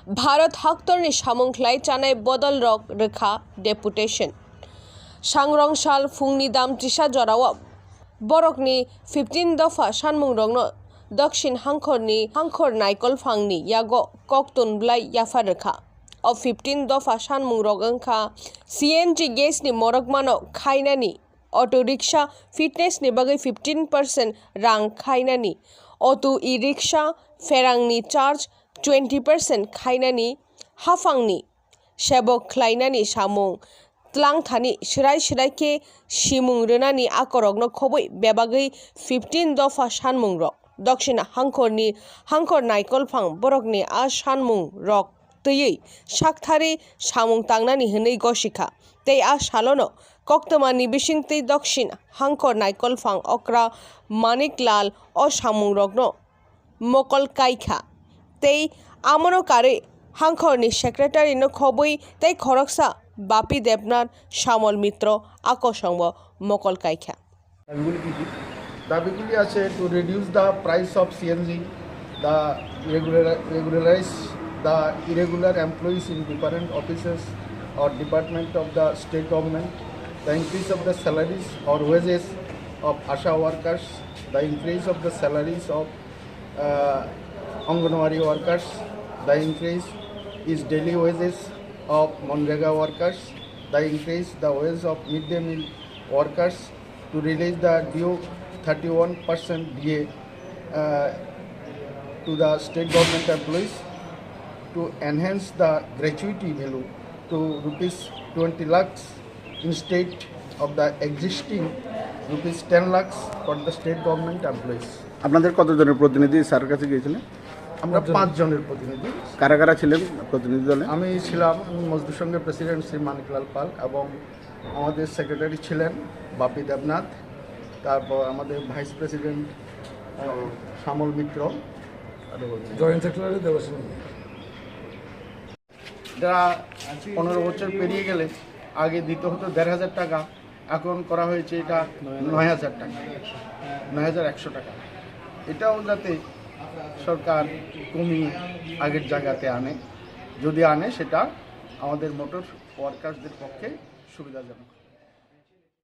भारत हाक्तरनि सामुंख्लाय जानाय बदल रक रोखा डेपुटेशन सांग्रं साल फुंनि दाम त्रिसा जराव बरकनि 15 दफा सानमुं रंनो दक्षिण हांखर नायकल फांनि यागो कक्तुन ब्लाय याफा रोखा अ 15 दफा सानमुं रग अंखा CNG गेसनि morok mano खायनानि अटो रिक्शा फिटनेसनि बागै 15% रां खायनानि अटो ई-रिक्शा फेरांनि चार्ज 20% खायनानि हाफांनि सेबक ख्लायनानि सामुं थनि थराय सिमुं रोनानि आकरकनो खबै बेबागै 15 दफा सानमुं रक दक्षिण हांखर नायकलफां बरकनि आ सानमुं रक तैयै साकथारि सामुं तांनानि हनै गसिखा तै आ सालनो कक्तमानि बिसिं तै दक्षिण हांखर नायकलफां अक्रा मानिकलाल अ सामुं रकनो मकल कायखा तै आमनो कारे हांखरनि सेक्रेटारिनो खबै तै खरकसा बापी देबनाथ श्यामल मित्र আকর্ষণ মকল কাইখা দাবিগুলি আছে to reduce the price of CNG, the regularise the irregular employees in different offices or department of the state government, the increase of the salaries or wages of ASHA workers, the increase of the salaries of Anganwadi workers, the increase is daily wages of Monrega workers, the increase the wages of midday meal workers, to release the due 31% DA to the state government employees, to enhance the gratuity value to rupees 20 lakhs instead of the existing rupees 10 lakhs for the state government employees. আপনাদের কতজনের প্রতিনিধি sir কাছে গিয়েছিলেন? আমরা 5 জনের প্রতিনিধি। কারা কারা ছিলেন প্রতিনিধি দলে? আমি ছিলাম মজদুর সংঘের প্রেসিডেন্ট শ্রী মানিকলাল পাল এবং আমাদের সেক্রেটারি ছিলেন বাপী দেবনাথ, তারপর আমাদের vice president Shyamal Mitra, joint secretary Dev Sen. যারা 15 বছর পেরিয়ে গেলে আগে দিতে হতো 1,500 টাকা, এখন করা হয়েছে এটা 9,000 টাকা, 9,100 টাকা। এটাও যাতে সরকার কমিয়ে আগের জায়গাতে আনে, যদি আনে সেটা আমাদের মোটর ওয়ার্কার্সদের পক্ষে সুবিধাজনক।